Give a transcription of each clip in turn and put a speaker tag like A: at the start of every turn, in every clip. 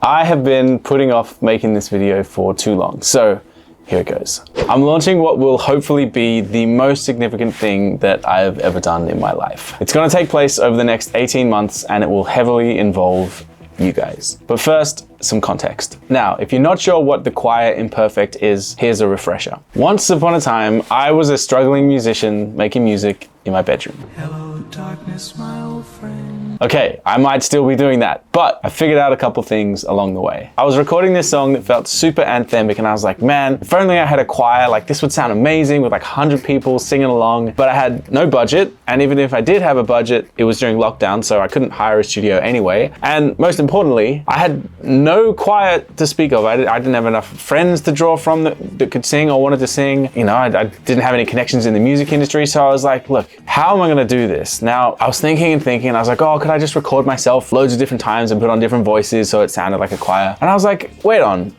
A: I have been putting off making this video for too long, so here it goes. I'm launching what will hopefully be the most significant thing that I have ever done in my life. It's going to take place over the next 18 months and it will heavily involve you guys. But first, some context. Now, if you're not sure what the Choir Imperfect is, here's a refresher. Once upon a time, I was a struggling musician making music in my bedroom. Hello, darkness, my old friend. Okay, I might still be doing that, but I figured out a couple things along the way. I was recording this song that felt super anthemic and I was like, man, if only I had a choir, like this would sound amazing with like 100 people singing along, but I had no budget. And even if I did have a budget, it was during lockdown, so I couldn't hire a studio anyway. And most importantly, I had no choir to speak of. I didn't have enough friends to draw from that could sing or wanted to sing. You know, I didn't have any connections in the music industry. So I was like, look, how am I gonna do this? Now, I was thinking and thinking, and I was like, oh, could I just record myself loads of different times and put on different voices so it sounded like a choir? And I was like, wait on.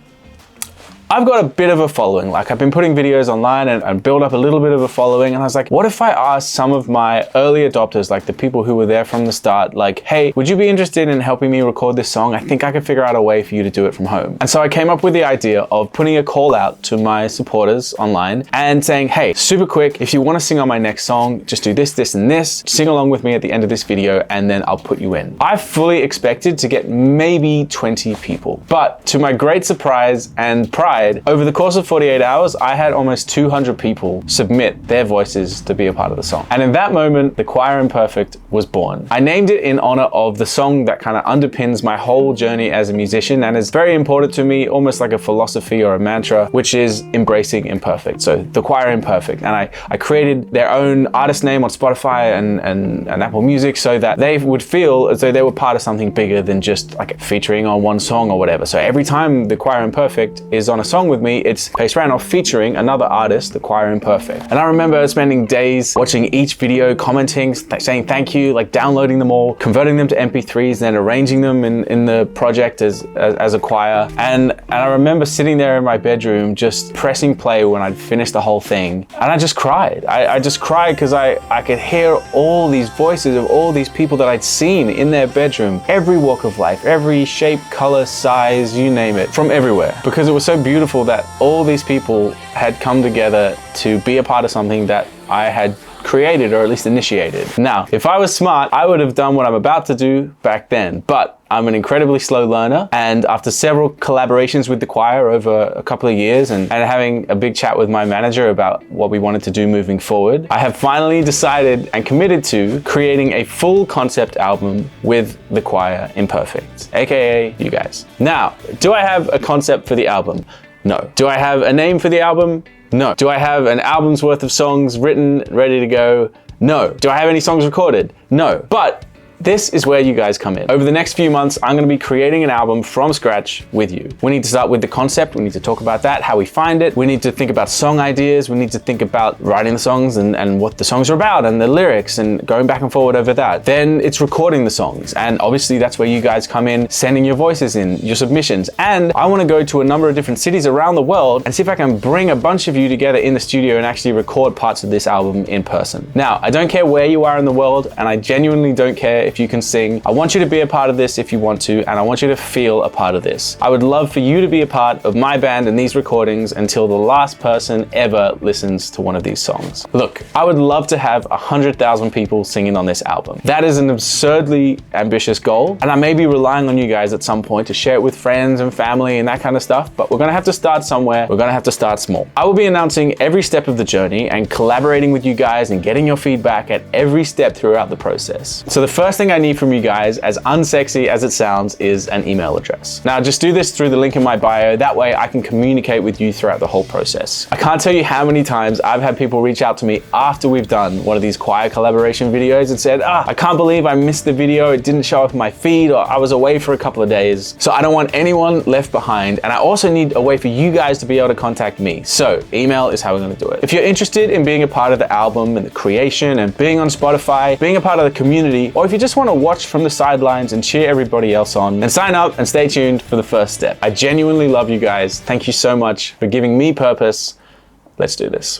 A: I've got a bit of a following. Like I've been putting videos online and build up a little bit of a following. And I was like, what if I asked some of my early adopters, like the people who were there from the start, like, hey, would you be interested in helping me record this song? I think I could figure out a way for you to do it from home. And so I came up with the idea of putting a call out to my supporters online and saying, hey, super quick, if you want to sing on my next song, just do this, this, and this. Sing along with me at the end of this video and then I'll put you in. I fully expected to get maybe 20 people, but to my great surprise and pride, over the course of 48 hours, I had almost 200 people submit their voices to be a part of the song. And in that moment, the Choir Imperfect was born. I named it in honor of the song that kind of underpins my whole journey as a musician and is very important to me, almost like a philosophy or a mantra, which is embracing imperfect. So the Choir Imperfect. And I created their own artist name on Spotify and Apple Music so that they would feel as though they were part of something bigger than just like featuring on one song or whatever. So every time the Choir Imperfect is on a song with me, it's Pace Randolph featuring another artist, the Choir Imperfect. And I remember spending days watching each video, commenting, saying thank you, like downloading them all, converting them to MP3s, then arranging them in the project as a choir. And I remember sitting there in my bedroom, just pressing play when I'd finished the whole thing. And I just cried. I just cried because I could hear all these voices of all these people that I'd seen in their bedroom, every walk of life, every shape, color, size, you name it, from everywhere. Because it was so beautiful that all these people had come together to be a part of something that I had created or at least initiated. Now, if I was smart, I would have done what I'm about to do back then, but I'm an incredibly slow learner, and after several collaborations with the choir over a couple of years and having a big chat with my manager about what we wanted to do moving forward, I have finally decided and committed to creating a full concept album with the Choir Imperfect, aka you guys. Now, do I have a concept for the album? No. Do I have a name for the album? No. Do I have an album's worth of songs written, ready to go? No. Do I have any songs recorded? No. But this is where you guys come in. Over the next few months, I'm gonna be creating an album from scratch with you. We need to start with the concept. We need to talk about that, how we find it. We need to think about song ideas. We need to think about writing the songs and what the songs are about and the lyrics and going back and forward over that. Then it's recording the songs. And obviously that's where you guys come in, sending your voices in, your submissions. And I wanna go to a number of different cities around the world and see if I can bring a bunch of you together in the studio and actually record parts of this album in person. Now, I don't care where you are in the world, and I genuinely don't care if you can sing. I want you to be a part of this if you want to, and I want you to feel a part of this. I would love for you to be a part of my band and these recordings until the last person ever listens to one of these songs. Look, I would love to have 100,000 people singing on this album. That is an absurdly ambitious goal, and I may be relying on you guys at some point to share it with friends and family and that kind of stuff, but we're gonna have to start somewhere. We're gonna have to start small. I will be announcing every step of the journey and collaborating with you guys and getting your feedback at every step throughout the process. So the first thing I need from you guys, as unsexy as it sounds, is an email address. Now, just do this through the link in my bio. That way I can communicate with you throughout the whole process. I can't tell you how many times I've had people reach out to me after we've done one of these choir collaboration videos and said, I can't believe I missed the video. It didn't show up in my feed, or I was away for a couple of days. So I don't want anyone left behind. And I also need a way for you guys to be able to contact me. So email is how we're gonna do it. If you're interested in being a part of the album and the creation and being on Spotify, being a part of the community, or if you just want to watch from the sidelines and cheer everybody else on, then sign up and stay tuned for the first step. I genuinely love you guys. Thank you so much for giving me purpose. Let's do this.